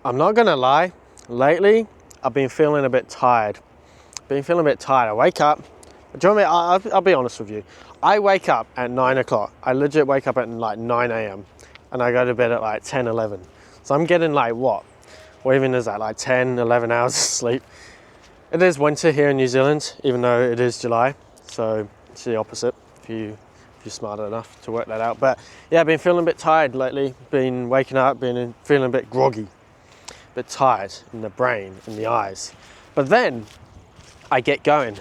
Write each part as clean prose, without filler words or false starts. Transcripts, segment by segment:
I'm not gonna lie, lately I've been feeling a bit tired. I wake up, do you know what I mean? I'll be honest with you. I wake up at 9 o'clock. I legit wake up at like 9 a.m. and I go to bed at like 10, 11. So I'm getting like what even is that, like 10, 11 hours of sleep. It is winter here in New Zealand, even though it is July. So it's the opposite if you're smart enough to work that out. But yeah, I've been feeling a bit tired lately. Been waking up, feeling a bit groggy, a bit tired in the brain, in the eyes. But then I get going.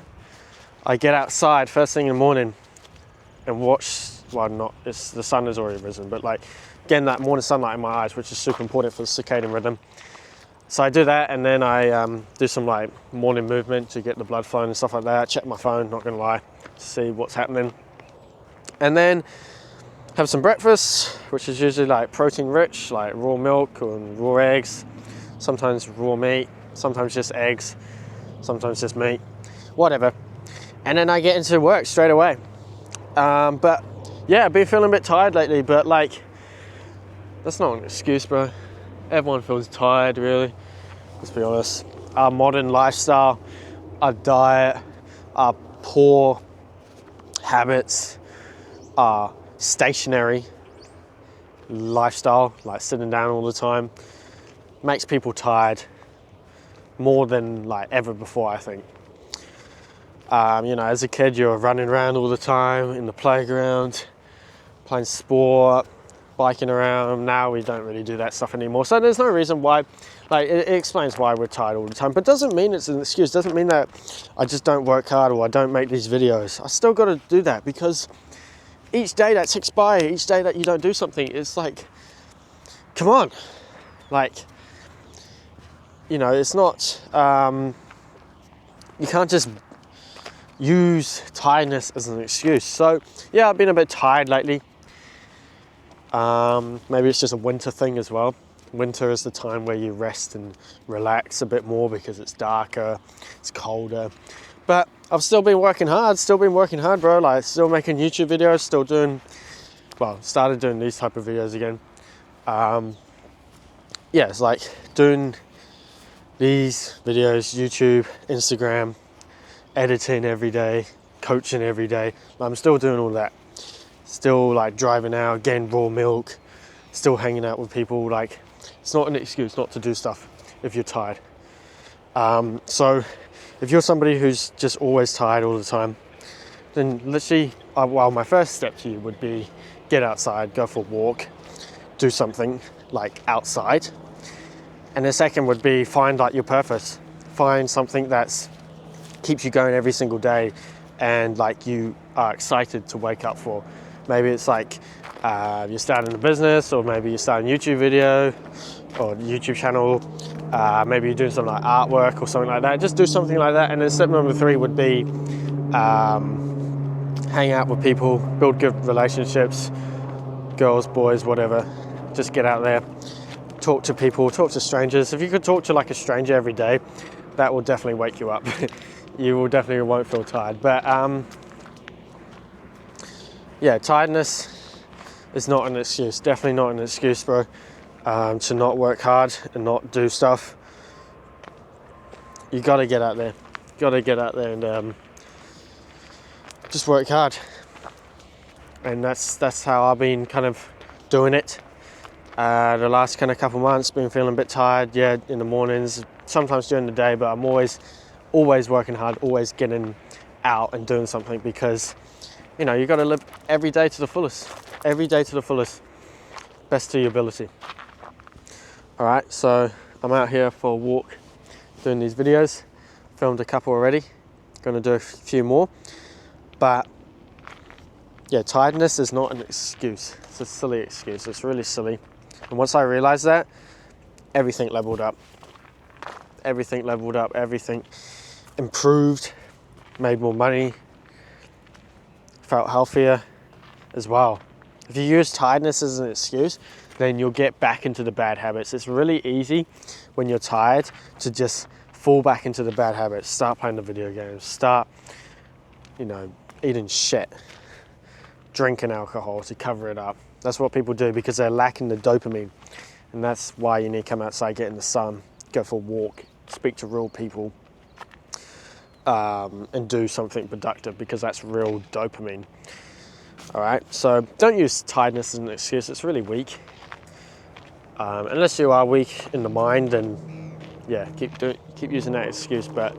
I get outside first thing in the morning and watch, the sun has already risen, but like getting that morning sunlight in my eyes, which is super important for the circadian rhythm. So I do that, and then I do some like morning movement to get the blood flowing and stuff like that. Check my phone, not gonna lie, to see what's happening. And then have some breakfast, which is usually like protein rich, like raw milk or raw eggs, sometimes raw meat, sometimes just eggs, sometimes just meat, whatever. And then I get into work straight away. But yeah, I've been feeling a bit tired lately, but like, that's not an excuse, bro. Everyone feels tired, really. Let's be honest. Our modern lifestyle, our diet, our poor habits, our stationary lifestyle, like sitting down all the time, makes people tired more than like ever before, I think. As a kid, you're running around all the time in the playground, playing sport, biking around. Now we don't really do that stuff anymore. So there's no reason why, like it explains why we're tired all the time, but doesn't mean it's an excuse. Doesn't mean that I just don't work hard or I don't make these videos. I still got to do that, because each day that ticks by, each day that you don't do something, it's like, come on. Like, it's not, you can't just use tiredness as an excuse. So yeah, I've been a bit tired lately. Maybe it's just a winter thing as well. Winter is the time where you rest and relax a bit more because it's darker, it's colder. But I've still been working hard, bro. Like, still making YouTube videos, started doing these type of videos again. It's like doing these videos, YouTube, Instagram, editing every day, coaching every day. I'm still doing all that. Still like driving out, getting raw milk, still hanging out with people. Like, it's not an excuse not to do stuff if you're tired. So if you're somebody who's just always tired all the time, then literally, my first step to you would be get outside, go for a walk, do something like outside. And the second would be find like your purpose. Find something that's keeps you going every single day and like you are excited to wake up for. Maybe it's like you're starting a business, or maybe you're starting a YouTube video or YouTube channel. Maybe you're doing something like artwork or something like that. Just do something like that. And then step number 3 would be hang out with people, build good relationships, girls, boys, whatever. Just get out there, talk to people, talk to strangers. If you could talk to like a stranger every day, that will definitely wake you up. You will definitely won't feel tired. But tiredness is not an excuse. Definitely not an excuse, bro, to not work hard and not do stuff. You gotta get out there. And just work hard. And that's how I've been kind of doing it. The last kind of couple months, been feeling a bit tired. Yeah, in the mornings, sometimes during the day, but I'm always working hard, always getting out and doing something, because you got to live every day to the fullest, best to your ability. All right, so I'm out here for a walk, doing these videos. Filmed a couple already, gonna do a few more. But yeah, tiredness is not an excuse. It's a silly excuse. It's really silly. And once I realized that, everything leveled up, everything improved, made more money, felt healthier as well. If you use tiredness as an excuse, then you'll get back into the bad habits. It's really easy when you're tired to just fall back into the bad habits. Start playing the video games, start, eating shit, drinking alcohol to cover it up. That's what people do because they're lacking the dopamine. And that's why you need to come outside, get in the sun, go for a walk, speak to real people, and do something productive, because that's real dopamine. All right, so don't use tiredness as an excuse. It's really weak. Unless you are weak in the mind, and yeah, keep using that excuse. But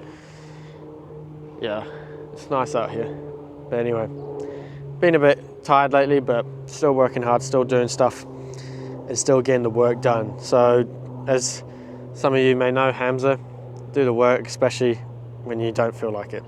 yeah, it's nice out here. But anyway, been a bit tired lately, but still working hard, still doing stuff, and still getting the work done. So as some of you may know, Hamza, do the work, especially when you don't feel like it.